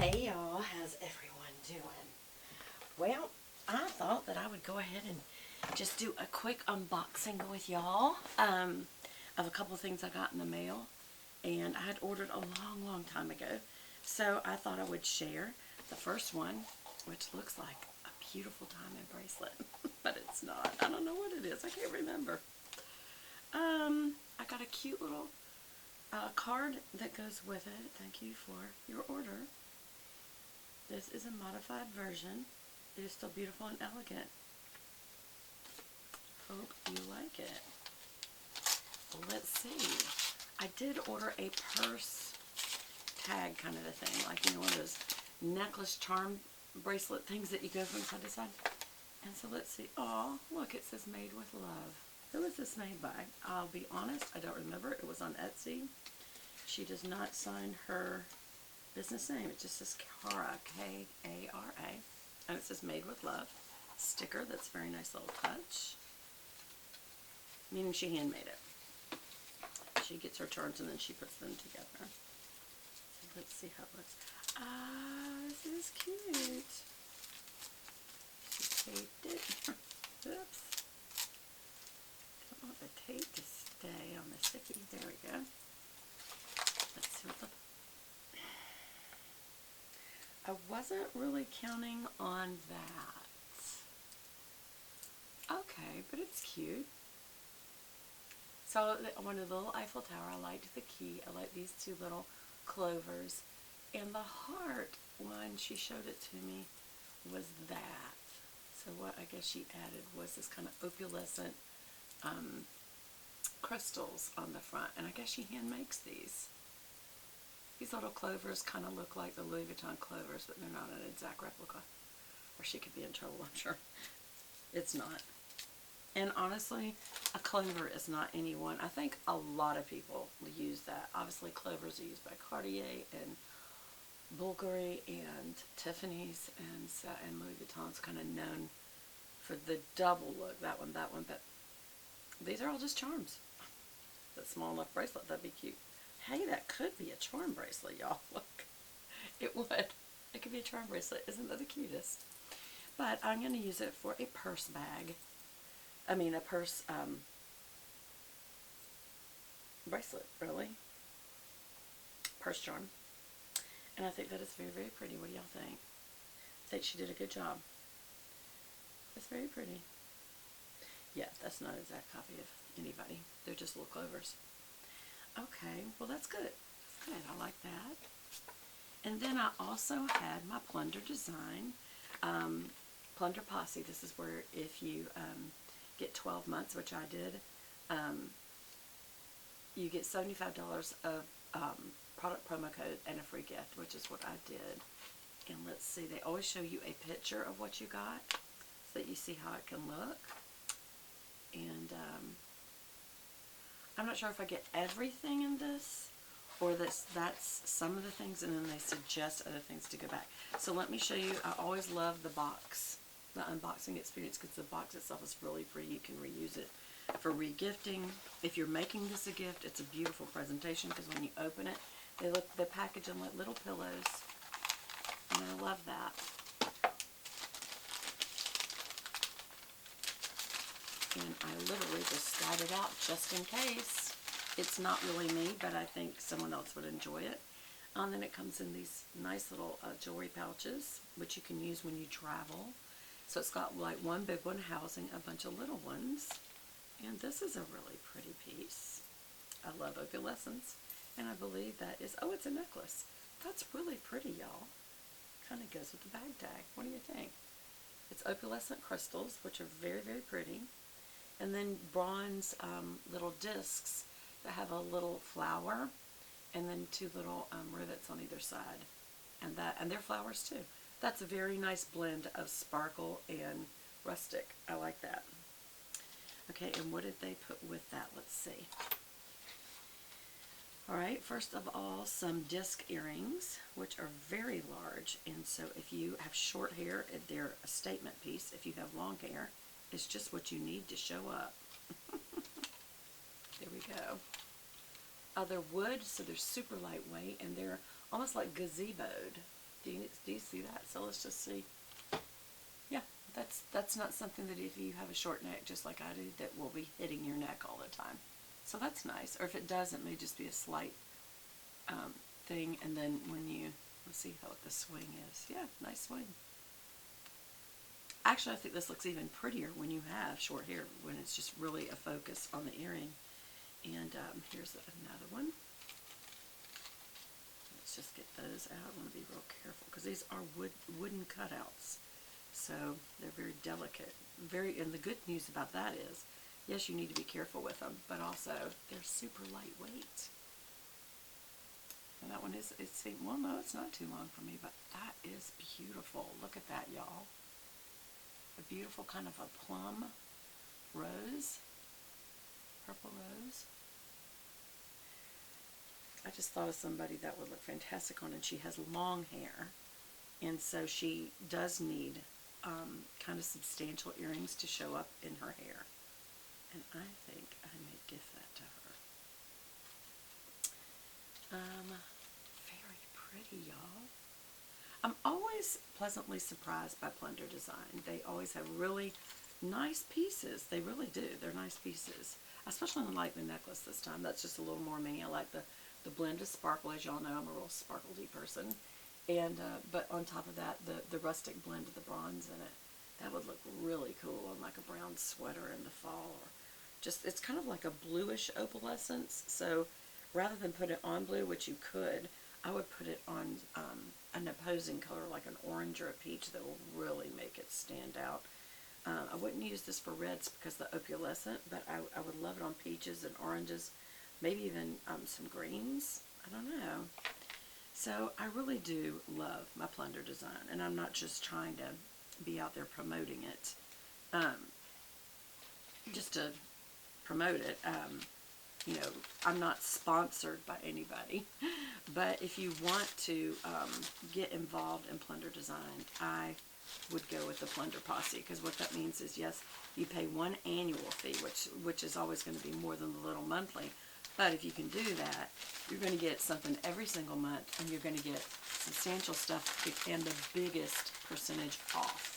Hey y'all, how's everyone doing? Well, I thought that I would go ahead and just do a quick unboxing with y'all of a couple of things I got in the mail, and I had ordered a long time ago, so I thought I would share the first one, which looks like a beautiful diamond bracelet, but it's not. I don't know what it is. I can't remember. I got a cute little card that goes with it. Thank you for your order. This is a modified version. It is still beautiful and elegant. Hope you like it. Let's see. I did order a purse tag kind of a thing, like, you know, one of those necklace charm bracelet things that you go from side to side. And so let's see. Oh, look, it says made with love. Who is this made by? I'll be honest, I don't remember. It was on Etsy. She does not sign her business name. It just says Kara, K-A-R-A, and it says made with love. Sticker, that's a very nice little touch, meaning she handmade it. She gets her turns and then she puts them together. So let's see how it looks. Ah, this is cute. She taped it. Oops. Don't want the tape to stay on the sticky. There we go. Let's see what the... I wasn't really counting on that. Okay, but it's cute. So I wanted the little Eiffel Tower. I liked the key. I liked these two little clovers. And the heart one, she showed it to me, was that. So what I guess she added was this kind of opalescent crystals on the front. And I guess she hand makes these. These little clovers kind of look like the Louis Vuitton clovers, but they're not an exact replica. Or she could be in trouble, I'm sure. It's not. And honestly, a clover is not anyone. I think a lot of people use that. Obviously, clovers are used by Cartier and Bulgari and Tiffany's, and Louis Vuitton's kind of known for the double look. That one. But these are all just charms. That small enough bracelet, that'd be cute. Hey, that could be a charm bracelet, y'all. Look. It would. It could be a charm bracelet. Isn't that the cutest? But I'm going to use it for a purse bag. I mean, a purse bracelet, really. Purse charm. And I think that is very pretty. What do y'all think? I think she did a good job. It's very pretty. Yeah, that's not an exact copy of anybody. They're just little clovers. Okay, well that's good. That's good. I like that. And then I also had my Plunder design. Plunder Posse. This is where if you get 12 months, which I did, you get $75 of product promo code and a free gift, which is what I did. And let's see, they always show you a picture of what you got so that you see how it can look. And I'm not sure if I get everything in this, or that's some of the things, and then they suggest other things to go back. So let me show you. I always love the box, the unboxing experience, because the box itself is really pretty. You can reuse it for re-gifting. If you're making this a gift, it's a beautiful presentation, because when you open it, they package them like little pillows, and I love that. And I literally just started out just in case. It's not really me, but I think someone else would enjoy it. And then it comes in these nice little jewelry pouches, which you can use when you travel. So it's got like one big one housing a bunch of little ones. And this is a really pretty piece. I love opalescence. And I believe that is, oh, it's a necklace. That's really pretty, y'all. Kind of goes with the bag tag. What do you think? It's opalescent crystals, which are very pretty. And then bronze little discs that have a little flower, and then two little rivets on either side, and they're flowers too. That's a very nice blend of sparkle and rustic. I like that. Okay, and what did they put with that? Let's see. All right, first of all, some disc earrings, which are very large, and so if you have short hair, they're a statement piece. If you have long hair, it's just what you need to show up. There we go. They're wood, so they're super lightweight, and they're almost like gazeboed. Do you see that? So let's just see. Yeah, that's not something that if you have a short neck, just like I do, that will be hitting your neck all the time. So that's nice. Or if it does, it may just be a slight thing. And then when you, let's see how the swing is. Yeah, nice swing. Actually, I think this looks even prettier when you have short hair, when it's just really a focus on the earring. And here's another one. Let's just get those out. I want to be real careful because these are wooden cutouts. So they're very delicate. And the good news about that is, yes, you need to be careful with them, but also they're super lightweight. And that one is, well, no, it's not too long for me, but that is beautiful. Look at that, y'all. A beautiful kind of a plum rose, purple rose. I just thought of somebody that would look fantastic on, and she has long hair, and so she does need kind of substantial earrings to show up in her hair, and I think I may gift that to her. Very pretty, y'all. I'm always pleasantly surprised by Plunder Design. They always have really nice pieces. They really do. They're nice pieces. I especially like the necklace this time. That's just a little more me. I like the blend of sparkle. As y'all know, I'm a real sparkly person. And but on top of that, the rustic blend of the bronze in it. That would look really cool on like a brown sweater in the fall. Or just, it's kind of like a bluish opalescence. So rather than put it on blue, which you could, I would put it on an opposing color like an orange or a peach that will really make it stand out. I wouldn't use this for reds because the opalescent, but I would love it on peaches and oranges, maybe even some greens. I don't know. So I really do love my Plunder Design, and I'm not just trying to be out there promoting it just to promote it. You know, I'm not sponsored by anybody, but if you want to get involved in Plunder Design, I would go with the Plunder Posse, because what that means is, yes, you pay one annual fee, which is always going to be more than the little monthly, but if you can do that, you're going to get something every single month, and you're going to get substantial stuff and the biggest percentage off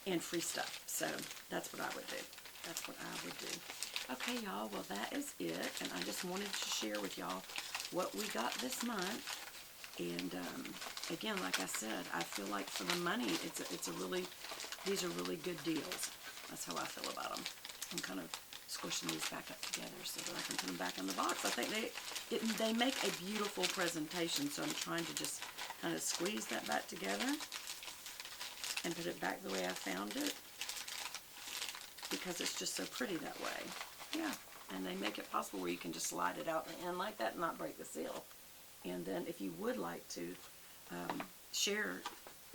and free stuff. So that's what I would do. That's what I would do. Okay, y'all, well, that is it, and I just wanted to share with y'all what we got this month. And again, like I said, I feel like for the money, these are really good deals. That's how I feel about them. I'm kind of squishing these back up together so that I can put them back in the box. I think they make a beautiful presentation, so I'm trying to just kind of squeeze that back together and put it back the way I found it, because it's just so pretty that way. Yeah, and they make it possible where you can just slide it out the end like that and not break the seal. And then if you would like to share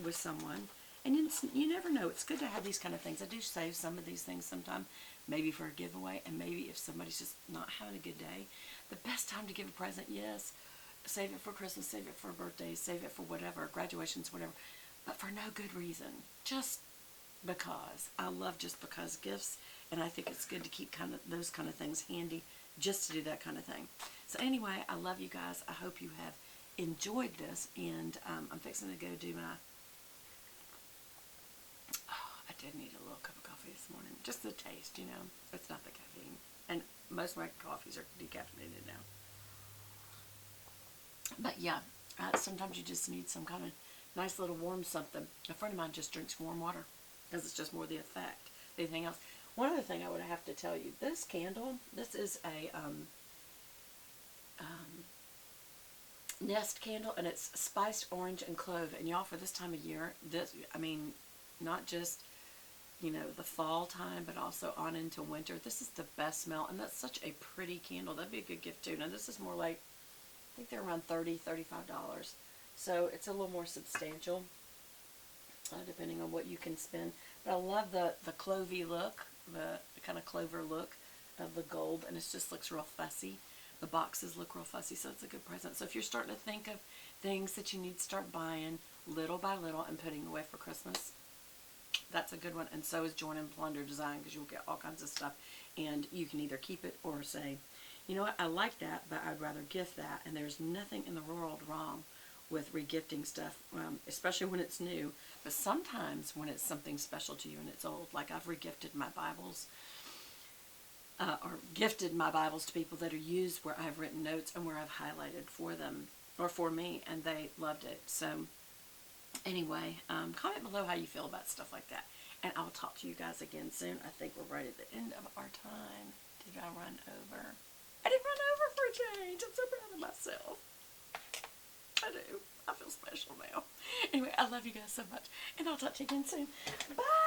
with someone, and you never know, it's good to have these kind of things. I do save some of these things sometimes, maybe for a giveaway, and maybe if somebody's just not having a good day, the best time to give a present, yes, save it for Christmas, save it for birthdays, save it for whatever, graduations, whatever, but for no good reason, just because. I love just because gifts, and I think it's good to keep kind of those kind of things handy just to do that kind of thing. So anyway, I love you guys. I hope you have enjoyed this, and I'm fixing to go do my, I did need a little cup of coffee this morning. Just the taste, you know. It's not the caffeine. And most of my coffees are decaffeinated now. But yeah, sometimes you just need some kind of nice little warm something. A friend of mine just drinks warm water because it's just more the effect than anything else. One other thing I would have to tell you, this candle, this is a Nest candle, and it's spiced orange and clove. And y'all, for this time of year, this, I mean, not just, you know, the fall time, but also on into winter, this is the best smell, and that's such a pretty candle. That'd be a good gift too. Now this is more like, I think they're around $30, $35. So it's a little more substantial, depending on what you can spend. But I love the clovey look, the kind of clover look of the gold, and it just looks real fussy. The boxes look real fussy, so it's a good present. So if you're starting to think of things that you need to start buying little by little and putting away for Christmas, that's a good one. And so is joining Plunder Design, because you'll get all kinds of stuff, and you can either keep it or say, you know what, I like that, but I'd rather gift that, and there's nothing in the world wrong with regifting stuff, especially when it's new. But sometimes when it's something special to you and it's old, like I've regifted my Bibles, or gifted my Bibles to people that are used where I've written notes and where I've highlighted for them or for me, and they loved it. So anyway, comment below how you feel about stuff like that, and I'll talk to you guys again soon. I think we're right at the end of our time. Did I run over? I didn't run over for a change. I'm so proud of myself. I do. I feel special now. Anyway, I love you guys so much, and I'll talk to you again soon. Bye!